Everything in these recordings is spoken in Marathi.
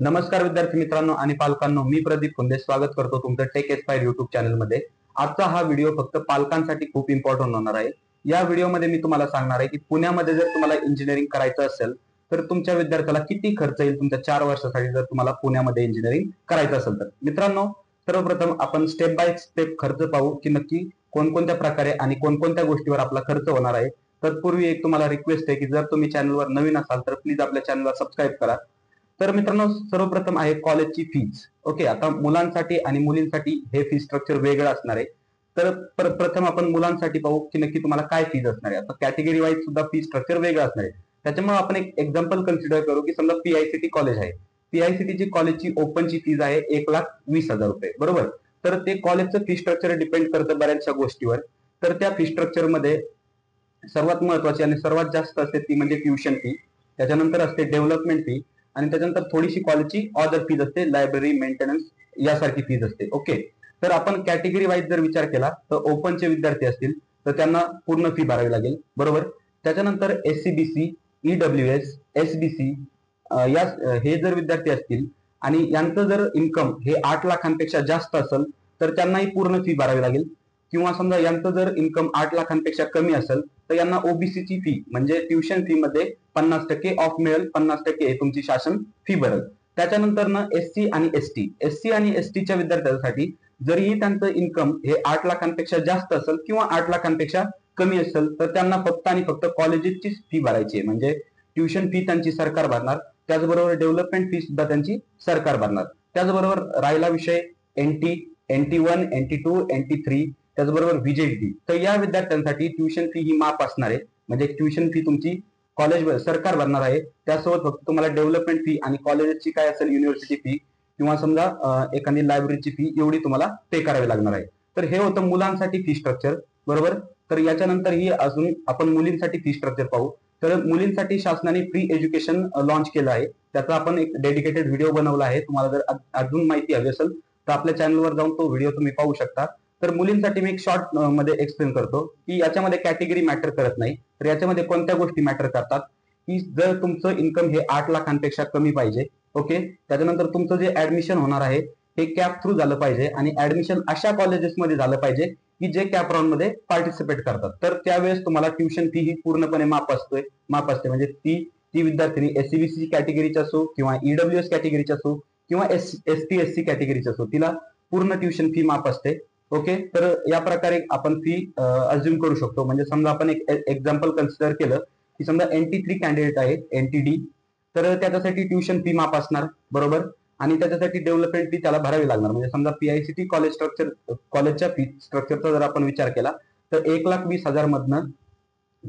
नमस्कार विद्यार्थी मित्रांनो आणि पालकांनो, मी प्रदीप कुंदे स्वागत करतो तुमचं टेक एस्पायर युट्यूब चॅनलमध्ये। आजचा हा व्हिडिओ फक्त पालकांसाठी खूप इम्पॉर्टंट होणार आहे। या व्हिडिओमध्ये मी तुम्हाला सांगणार आहे की पुण्यामध्ये जर तुम्हाला इंजिनिअरिंग करायचं असेल तर तुमच्या विद्यार्थ्याला किती खर्च येईल तुमच्या 4 वर्षासाठी जर तुम्हाला पुण्यामध्ये इंजिनिअरिंग करायचं असेल तर। मित्रांनो, सर्वप्रथम आपण स्टेप बाय स्टेप खर्च पाहू की नक्की कोणकोणत्या प्रकारे आणि कोणकोणत्या गोष्टीवर आपला खर्च होणार आहे। तत्पूर्वी एक तुम्हाला रिक्वेस्ट आहे की जर तुम्ही चॅनलवर नवीन असाल तर प्लीज आपल्या चॅनलला सबस्क्राईब करा। तर मित्रांनो, सर्वप्रथम आहे कॉलेजची फीज। ओके, आता मुलांसाठी आणि मुलींसाठी हे फी स्ट्रक्चर वेगळं असणार आहे। तर प्रथम आपण मुलांसाठी पाहू की नक्की तुम्हाला काय फीज असणार आहे। आता कॅटेगरी वाईज सुद्धा फी स्ट्रक्चर वेगळं असणार आहे। त्याच्यामुळे आपण एक एक्झाम्पल कन्सिडर करू की समजा पीआयसीटी कॉलेज आहे। पीआयसीटी कॉलेजची ओपनची फीज आहे 1,20,000 रुपये, बरोबर। तर ते कॉलेजचं फी स्ट्रक्चर डिपेंड करतं बऱ्याचशा गोष्टीवर। तर त्या फी स्ट्रक्चर मध्ये सर्वात महत्वाची आणि सर्वात जास्त असते ती म्हणजे ट्युशन फी, त्याच्यानंतर असते डेव्हलपमेंट फी आणि त्याच्यानंतर थोडीशी कॉलेजची अदर फीज असते, लायब्ररी मेंटेनन्स यासारखी फीज असते। ओके, तर आपण कॅटेगरी वाईज जर विचार केला तर ओपनचे विद्यार्थी असतील तर त्यांना पूर्ण फी भरावी लागेल, बरोबर। त्याच्यानंतर एससीबीसी, ईडब्ल्यूएस, एसबीसी या हे जर विद्यार्थी असतील आणि यांचं जर इन्कम हे 8 लाखांपेक्षा जास्त असेल तर त्यांनाही पूर्ण फी भरावी लागेल। किंवा समजा यांचं जर इन्कम 8 लाखांपेक्षा कमी असेल तर यांना ओबीसीची फी म्हणजे ट्युशन फी मध्ये 50% ऑफ मिळेल, 50% तुमची शासन फी भरेल। त्याच्यानंतर ना एससी आणि एसटीच्या विद्यार्थ्यांसाठी जरीही त्यांचं इन्कम हे 8 लाखांपेक्षा जास्त असेल किंवा 8 लाखांपेक्षा कमी असेल तर त्यांना फक्त आणि फक्त कॉलेजेसची फी भरायची आहे, म्हणजे ट्युशन फी त्यांची सरकार भरणार, त्याचबरोबर डेव्हलपमेंट फी सुद्धा त्यांची सरकार भरणार। त्याचबरोबर राहिला विषय NT1, NT2, NT3 त्याचबरोबर व्हीजेटी, तर या विद्यार्थ्यांसाठी ट्युशन फी ही माफ असणार आहे, म्हणजे ट्युशन फी तुमची कॉलेज सरकार भरणार आहे। त्यासोबत फक्त तुम्हाला डेव्हलपमेंट फी आणि कॉलेजची काय असेल युनिव्हर्सिटी फी किंवा समजा एखादी लायब्ररीची फी एवढी तुम्हाला पे करावी लागणार आहे। तर हे होतं मुलांसाठी फी स्ट्रक्चर, बरोबर। तर याच्यानंतर ही अजून आपण मुलींसाठी फी स्ट्रक्चर पाहू। तर मुलींसाठी शासनाने फ्री एज्युकेशन लॉन्च केलं आहे, त्याचा आपण एक डेडिकेटेड व्हिडिओ बनवला आहे। तुम्हाला जर अजून माहिती हवी असेल तर आपल्या चॅनलवर जाऊन तो व्हिडिओ तुम्ही पाहू शकता। तर मुलींसाठी मी एक शॉर्ट मध्ये एक्सप्लेन करतो की याच्यामध्ये कॅटेगरी मॅटर करत नाही, तर याच्यामध्ये कोणत्या गोष्टी मॅटर करतात की जर तुमचं इन्कम हे 8 लाखांपेक्षा कमी पाहिजे, ओके। त्याच्यानंतर तुमचं जे ऍडमिशन होणार आहे हे कॅप थ्रू झालं पाहिजे आणि ऍडमिशन अशा कॉलेजेसमध्ये झालं पाहिजे की जे कॅप राऊंड मध्ये पार्टिसिपेट करतात। तर त्यावेळेस तुम्हाला ट्युशन फी ही पूर्णपणे माफ असते, म्हणजे ती विद्यार्थी एससीबीसी कॅटेगरीची असो किंवा ईडब्ल्यूएस कॅटेगरीची असो किंवा एसटी एससी कॅटेगरीची असो, तिला पूर्ण ट्युशन फी माफ असते। ओके, तर या प्रकारे आपण फी अज्युम करू शकतो। म्हणजे समजा आपण एक एक्झाम्पल कन्सिडर केलं की समजा NT3 कॅन्डिडेट आहे, NTD, तर त्याच्यासाठी ट्युशन फी माफ असणार, बरोबर। आणि त्याच्यासाठी डेव्हलपमेंट फी त्याला भरावी लागणार। म्हणजे समजा पीआयसीटी कॉलेजच्या फी स्ट्रक्चरचा जर आपण विचार केला तर 1,20,000 मधनं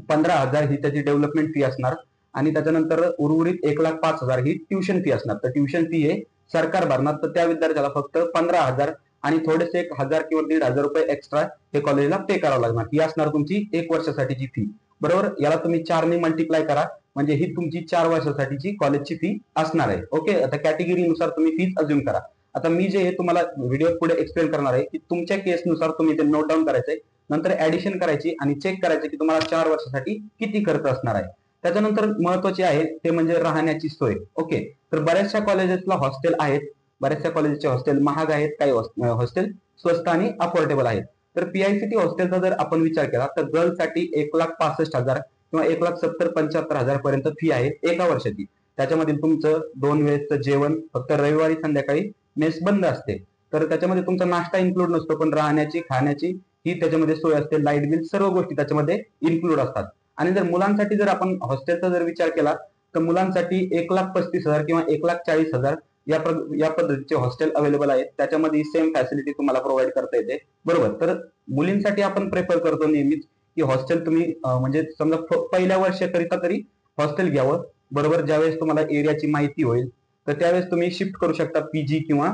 15,000 ही त्याची डेव्हलपमेंट फी असणार आणि त्याच्यानंतर उर्वरित 1,05,000 ही ट्युशन फी असणार। तर ट्युशन फी हे सरकार भरणार, तर त्या विद्यार्थ्याला फक्त 15,000 आणि थोडेसे 1,000 किंवा 1,500 रुपये एक्स्ट्रा हे कॉलेजला पे करावं लागणार। ही असणार तुमची 1 वर्षासाठीची फी, बरोबर। याला तुम्ही 4 ने मल्टिप्लाय करा म्हणजे ही तुमची 4 वर्षासाठीची कॉलेजची फी असणार आहे। ओके, आता कॅटेगरीनुसार तुम्ही फीज अज्युम करा। आता मी जे तुम्हाला व्हिडिओ पुढे एक्सप्लेन करणार आहे की तुमच्या केसनुसार तुम्ही ते नोट डाऊन करायचंय, नंतर ऍडिशन करायची आणि चेक करायचं की तुम्हाला 4 वर्षासाठी किती खर्च असणार आहे। त्याच्यानंतर महत्वाचे आहे ते म्हणजे राहण्याची सोय। ओके, तर बऱ्याचशा कॉलेजेसला हॉस्टेल आहेत, बऱ्याचशा कॉलेजचे हॉस्टेल महाग आहेत, काही हॉस्टेल स्वस्त आणि अफोर्डेबल आहेत। तर पीआयसीटी हॉस्टेलचा जर आपण विचार केला तर गर्ल्ससाठी 1,65,000 किंवा 1,70,75,000 पर्यंत फी आहे एका वर्षाची। त्याच्यामध्ये तुमचं 2 वेळेचं जेवण, फक्त रविवारी संध्याकाळी मेस बंद असते, तर त्याच्यामध्ये तुमचा नाश्ता इन्क्लूड नसतो, पण राहण्याची खाण्याची ही त्याच्यामध्ये सोय असते, लाईट बिल सर्व गोष्टी त्याच्यामध्ये इन्क्लूड असतात। आणि जर मुलांसाठी जर आपण हॉस्टेलचा जर विचार केला तर मुलांसाठी 1,35,000 किंवा 1,40,000 या पद्धतीचे हॉस्टेल अवेलेबल आहेत, त्याच्यामध्ये सेम फॅसिलिटी तुम्हाला प्रोव्हाइड करता येते, बरोबर। तर मुलींसाठी आपण प्रेफर करतो नेहमीच की हॉस्टेल तुम्ही म्हणजे समजा पहिल्या वर्षाकरिता तरी हॉस्टेल घ्यावं, बरोबर। ज्यावेळेस तुम्हाला एरियाची माहिती होईल तर त्यावेळेस तुम्ही शिफ्ट करू शकता पीजी किंवा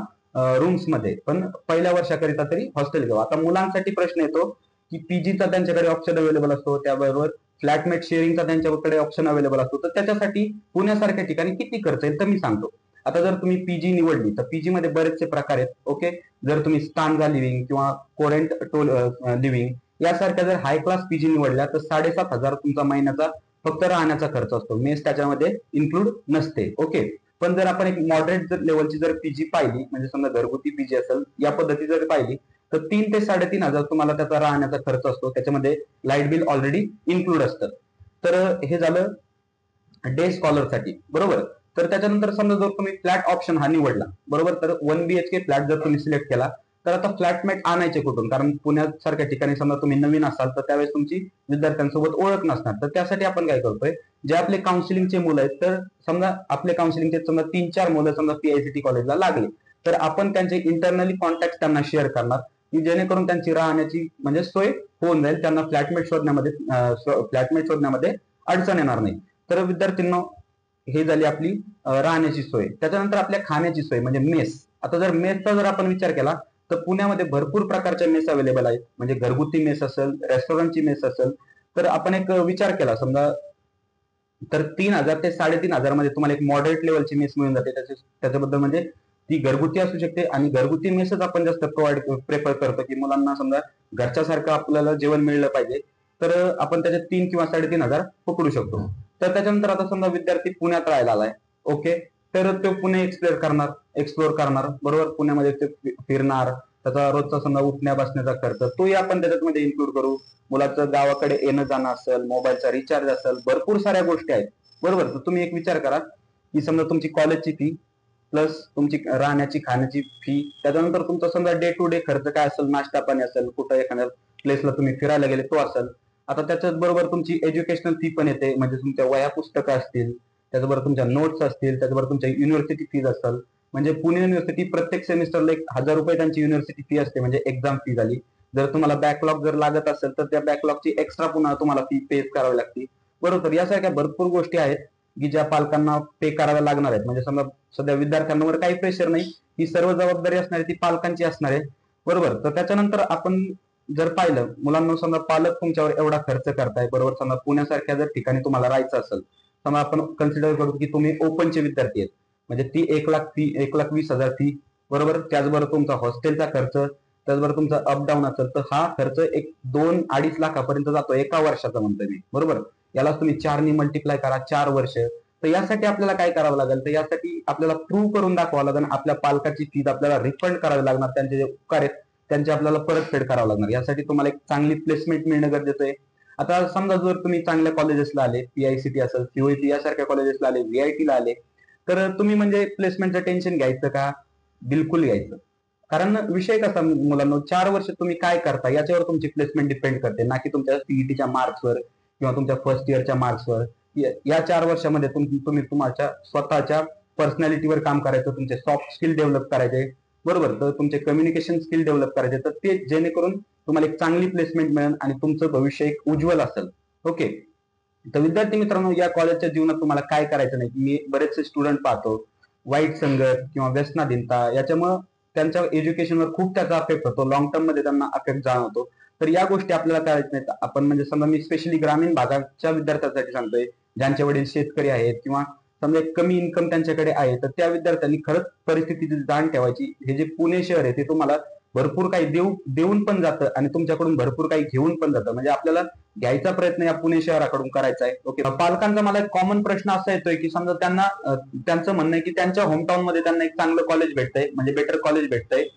रूम्स मध्ये, पण पहिल्या वर्षाकरिता तरी हॉस्टेल घ्यावं। आता मुलांसाठी प्रश्न येतो की पीजीचा त्यांच्याकडे ऑप्शन अवेलेबल असतो, त्याबरोबर फ्लॅटमेट शेअरिंगचा त्यांच्याकडे ऑप्शन अवेलेबल असतो, तर त्याच्यासाठी पुण्यासारख्या ठिकाणी किती खर्च येईल तर मी सांगतो। आता जर तुम्ही पीजी निवडली तर पीजी मध्ये बरेचसे प्रकार आहेत, ओके। जर तुम्ही स्टांजा लिव्हिंग किंवा कोरेंट लिव्हिंग यासारख्या जर हाय क्लास पीजी निवडल्या तर 7,500 तुमचा महिन्याचा फक्त राहण्याचा खर्च असतो, मेस त्याच्यामध्ये इन्क्लूड नसते, ओके। पण जर आपण एक मॉडरेट लेवलची जर पीजी पाहिली, म्हणजे समजा घरगुती पीजी असेल या पद्धती जर पाहिली, तर 3 ते 3.5 हजार तुम्हाला त्याचा राहण्याचा खर्च असतो. त्याच्यामध्ये लाईट बिल ऑलरेडी इन्क्लूड असतं. तर हे झालं डे स्कॉलरसाठी, बरोबर. तर त्याच्यानंतर समजा जर तुम्ही फ्लॅट ऑप्शन हा निवडला, बरोबर, तर 1 BHK फ्लॅट जर तुम्ही सिलेक्ट केला, तर आता फ्लॅटमेट आणायचे कुठून? कारण पुण्यात सारख्या ठिकाणी समजा तुम्ही नवीन असाल तर त्यावेळेस तुमची विद्यार्थ्यांसोबत ओळख नसणार. तर त्यासाठी आपण काय करतोय, जे आपले काउन्सिलिंगचे मुलं आहेत, तर समजा आपले काउन्सिलिंगचे समजा 3-4 मुलं समजा PICT कॉलेजला लागले, तर आपण त्यांचे इंटरनली कॉन्टॅक्ट त्यांना शेअर करणार, की जेणेकरून त्यांची राहण्याची म्हणजे सोय होऊन जाईल, त्यांना फ्लॅटमेट शोधण्यामध्ये अडचण येणार नाही. तर विद्यार्थ्यांना हे झाली आपली राहण्याची सोय. त्याच्यानंतर आपल्या खाण्याची सोय म्हणजे मेस. आता जर मेसचा जर आपण विचार केला, तर पुण्यामध्ये भरपूर प्रकारच्या मेस अवेलेबल आहेत. म्हणजे घरगुती मेस असेल, रेस्टॉरंटची मेस असेल. तर आपण एक विचार केला समजा, तर 3,000 ते 3,500 मध्ये तुम्हाला एक मॉडरेट लेवलची मेस मिळून जाते. त्याच्याबद्दल म्हणजे ती घरगुती असू शकते, आणि घरगुती मेसच आपण जास्त प्रेफर करतो, की मुलांना समजा घरच्या सारखं आपल्याला जेवण मिळलं पाहिजे. तर आपण त्याच्यात 3 किंवा 3,500 पकडू शकतो. तर त्याच्यानंतर आता समजा विद्यार्थी पुण्यात राहायला आलाय, ओके, तर तो पुणे एक्सप्लोर करणार, बरोबर. पुण्यामध्ये ते फिरणार, त्याचा रोजचा समजा उठण्या बसण्याचा खर्च तोही आपण त्याच्यामध्ये इन्क्लूड करू. मुलाचं गावाकडे येणं जाणं असेल, मोबाईलचा रिचार्ज असेल, भरपूर साऱ्या गोष्टी आहेत, बरोबर. तर तुम्ही एक विचार करा, की समजा तुमची कॉलेजची फी प्लस तुमची राहण्याची खाण्याची फी, त्याच्यानंतर तुमचा समजा डे टू डे खर्च काय असेल, नाश्ता पाणी असेल, कुठं एखाद्या प्लेसला तुम्ही फिरायला गेले तो असेल. आता त्याच्याच बरोबर तुमची एज्युकेशनल फी पण येते, म्हणजे तुमच्या वह्या पुस्तकं असतील, त्याच्याबरोबर तुमच्या नोट्स असतील, त्याच्याबरोबर तुमच्या युनिव्हर्सिटी फीज असेल. म्हणजे पुणे युनिव्हर्सिटी प्रत्येक सेमिस्टरला 1,000 रुपये त्यांची युनिव्हर्सिटी फी असते, म्हणजे एक्झाम फी झाली. जर तुम्हाला बॅकलॉग जर लागत असेल तर त्या बॅकलॉगची एक्स्ट्रा पुन्हा तुम्हाला फी पे करावी लागते, बरोबर. यासारख्या भरपूर गोष्टी आहेत की ज्या पालकांना पे कराव्या लागणार आहेत. म्हणजे समजा सध्या विद्यार्थ्यांवर काही प्रेशर नाही, ही सर्व जबाबदारी असणार आहे ती पालकांची असणार आहे, बरोबर. तर त्याच्यानंतर आपण जर पाहिलं, मुलांना समजा पालक तुमच्यावर एवढा खर्च करताय, बरोबर. समजा पुण्यासारख्या जर ठिकाणी तुम्हाला राहायचं असेल, समजा आपण कन्सिडर करू की तुम्ही ओपनचे विद्यार्थी आहेत, म्हणजे ती 1,00,000 फी, 1,20,000 फी, बरोबर. त्याचबरोबर तुमचा हॉस्टेलचा खर्च, त्याचबरोबर तुमचा अपडाऊन असेल, तर हा खर्च एक 2-2.5 लाखापर्यंत जातो एका वर्षाचा, म्हणतोय मी, बरोबर. याला तुम्ही 4 मल्टिप्लाय करा, 4 वर्ष. तर यासाठी आपल्याला काय करावं लागेल, तर यासाठी आपल्याला प्रूव्ह करून दाखवावं लागेल, आपल्या पालकाची फीज आपल्याला रिफंड करावी लागणार, त्यांचे जे उपकार आहेत त्यांची आपल्याला परतफेड करावं लागणार. यासाठी तुम्हाला एक चांगली प्लेसमेंट मिळणं गरजेचं आहे. आता समजा जर तुम्ही चांगल्या कॉलेजेसला आले, PICT असेल, COEP यासारख्या कॉलेजेसला आले, VIT ला आले, तर तुम्ही म्हणजे प्लेसमेंटचं टेन्शन घ्यायचं का? बिलकुल घ्यायचं. कारण विषय कसा मुलांना, 4 वर्ष तुम्ही काय करता याच्यावर तुमची प्लेसमेंट डिपेंड करते, ना की तुमच्या CETच्या मार्क्सवर किंवा तुमच्या फर्स्ट इयरच्या मार्क्सवर. या 4 वर्षामध्ये तुम्ही तुमच्या स्वतःच्या पर्सनॅलिटीवर काम करायचं, तुमचे सॉफ्ट स्किल डेव्हलप करायचे, बरोबर. तर तुमचे कम्युनिकेशन स्किल डेव्हलप करायचे, तर ते जेणेकरून तुम्हाला एक चांगली प्लेसमेंट मिळेल आणि तुमचं भविष्य एक उज्ज्वल असेल, ओके. तर विद्यार्थी मित्रांनो, या कॉलेजच्या जीवनात तुम्हाला काय करायचं नाही. मी बरेचसे स्टुडंट पाहतो, वाईट संगत किंवा व्यसनाधीनता याच्यामुळे त्यांच्या एज्युकेशनवर खूप त्याचा अफेक्ट होतो, लॉंग टर्म मध्ये त्यांना अफेक्ट जाणवतो. तर या गोष्टी आपल्याला करायच्या नाहीत. आपण म्हणजे समजा मी स्पेशली ग्रामीण भागाच्या विद्यार्थ्यांसाठी सांगतोय, ज्यांच्या वडील शेतकरी आहेत किंवा समजा एक कमी इन्कम त्यांच्याकडे आहे, तर त्या विद्यार्थ्यांनी खरंच परिस्थितीची जाण ठेवायची. हे जे पुणे शहर आहे ते तुम्हाला भरपूर काही देऊन पण जातं आणि तुमच्याकडून भरपूर काही घेऊन पण जातं. म्हणजे आपल्याला घ्यायचा प्रयत्न या पुणे शहराकडून करायचा आहे, ओके. पालकांचा मला एक कॉमन प्रश्न असा येतोय की समजा त्यांना त्यांचं म्हणणं आहे की त्यांच्या होमटाऊन मध्ये त्यांना एक चांगलं कॉलेज भेटतंय, म्हणजे बेटर कॉलेज भेटतंय,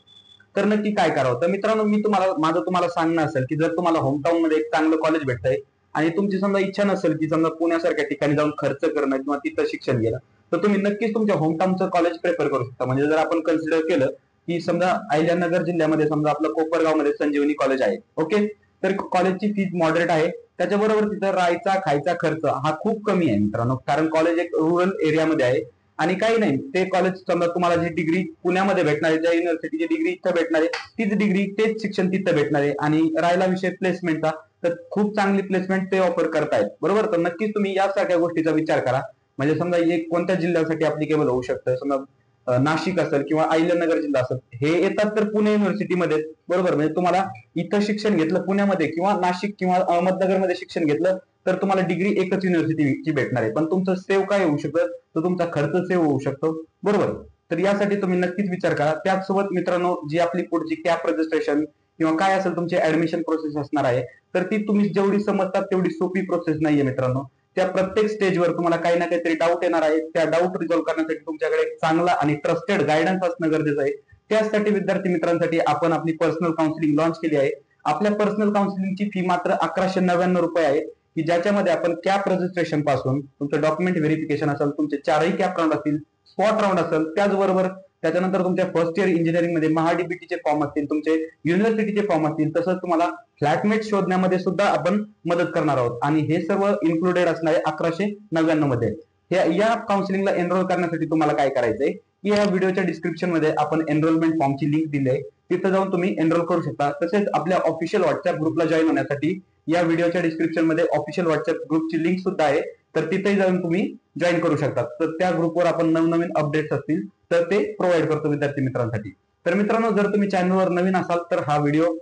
तर नक्की काय करावं. तर मित्रांनो, मी तुम्हाला सांगणं असेल की जर तुम्हाला होमटाऊन मध्ये एक चांगलं कॉलेज भेटतंय आणि तुमची समजा इच्छा नसेल की समजा पुण्यासारख्या ठिकाणी जाऊन खर्च करणं किंवा तिथं शिक्षण घेणं, तर तुम्ही नक्कीच तुमच्या होमटाऊनचं कॉलेज प्रेफर करू शकता. म्हणजे जर आपण कन्सिडर केलं की समजा अहिल्यानगर जिल्ह्यामध्ये समजा आपलं कोपरगावमध्ये संजीवनी कॉलेज आहे, ओके. तर कॉलेजची फीज मॉडरेट आहे, त्याच्याबरोबर तिथं राहायचा खायचा खर्च हा खूप कमी आहे मित्रांनो, कारण कॉलेज एक रुरल एरियामध्ये आहे. आणि काही नाही, ते कॉलेज समजा तुम्हाला जी डिग्री पुण्यामध्ये भेटणार आहे, ज्या युनिव्हर्सिटीची डिग्री इथं भेटणार आहे, तीच डिग्री तेच शिक्षण तिथं भेटणार आहे. आणि राहिला विषय प्लेसमेंटचा, तर खूप चांगली प्लेसमेंट ते ऑफर करतायत, बरोबर. तर नक्कीच तुम्ही या सगळ्या गोष्टीचा विचार करा. म्हणजे समजा एक कोणत्या जिल्ह्यासाठी अप्लिकेबल होऊ शकतं, समजा नाशिक असेल किंवा अहिल्यानगर जिल्हा असेल, हे येतात तर पुणे युनिव्हर्सिटीमध्ये, बरोबर. म्हणजे तुम्हाला इथं शिक्षण घेतलं पुण्यामध्ये किंवा नाशिक किंवा अहमदनगरमध्ये शिक्षण घेतलं, तर तुम्हाला डिग्री एकच युनिव्हर्सिटीची भेटणार आहे, पण तुमचं सेव्ह काय होऊ शकतं, तर तुमचा खर्च सेव्ह होऊ शकतो, बरोबर. तर यासाठी तुम्ही नक्कीच विचार करा. त्याचसोबत मित्रांनो, जी आपली पुढची कॅप रजिस्ट्रेशन किंवा काय असेल तुमची ऍडमिशन प्रोसेस असणार आहे, तर ती तुम्ही जेवढी समजतात तेवढी सोपी प्रोसेस नाहीये मित्रांनो. त्या प्रत्येक स्टेजवर तुम्हाला काही ना काहीतरी डाऊट येणार आहे. त्या डाऊट रिझॉल्व्ह करण्यासाठी तुमच्याकडे एक चांगला आणि ट्रस्टेड गायडन्स असणं गरजेचं आहे. त्यासाठी विद्यार्थी मित्रांसाठी आपण आपली पर्सनल काउन्सिलिंग लॉन्च केली आहे. आपल्या पर्सनल काउन्सिलिंगची फी मात्र 1199 आहे, की ज्याच्यामध्ये आपण कॅप रजिस्ट्रेशन पासून तुमचं डॉक्युमेंट व्हेरिफिकेशन असेल, तुमचे 4ही कॅप राऊंड असतील, स्पॉट राऊंड असेल, त्याचबरोबर त्याच्यानंतर तुमच्या फर्स्ट इयर इंजिनिअरिंग मध्ये महाडीबीटीचे फॉर्म असतील, तुमचे युनिव्हर्सिटीचे फॉर्म असतील, तसंच तुम्हाला फ्लॅटमेट शोधण्यामध्ये सुद्धा आपण मदत करणार आहोत. आणि हे सर्व इन्क्लुडेड असणार आहे 1199 मध्ये. या काउन्सिलिंगला एनरोल करण्यासाठी तुम्हाला काय करायचंय की या व्हिडिओच्या डिस्क्रिप्शन मध्ये आपण एनरोलमेंट फॉर्मची लिंक दिली आहे, तिथे जाऊन तुम्ही एनरोल करू शकता. तसेच आपल्या ऑफिशियल व्हॉट्सअप ग्रुपला जॉईन होण्यासाठी या व्हिडिओच्या डिस्क्रिप्शन मध्ये ऑफिशियल व्हॉट्सअप ग्रुपची लिंक सुद्धा आहे, तर तिथेही जाऊन तुम्ही जॉईन करू शकता. तर त्या ग्रुपवर आपण नवनवीन अपडेट्स असतील तर ते प्रोव्हाइड करतो विद्यार्थी मित्रांसाठी. तर मित्रांनो, जर तुम्ही चॅनलवर नवीन असाल तर हा व्हिडिओ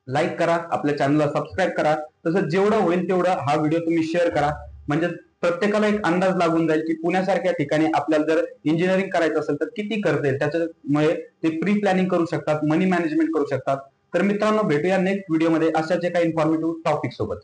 लाईक करा, आपल्या चॅनलला सबस्क्राईब करा. तसंच जेवढं होईल तेवढं हा व्हिडिओ तुम्ही शेअर करा, म्हणजे प्रत्येकाला एक अंदाज लागून जाईल की पुण्यासारख्या ठिकाणी आपल्याला जर इंजिनिअरिंग करायचं असेल तर किती खर्च येईल. त्याच्यामुळे ते प्री प्लॅनिंग करू शकतात, मनी मॅनेजमेंट करू शकतात. तर मित्रांनो, भेटूया नेक्स्ट व्हिडिओमध्ये अशाच एका इन्फॉर्मेटिव्ह टॉपिक सोबत.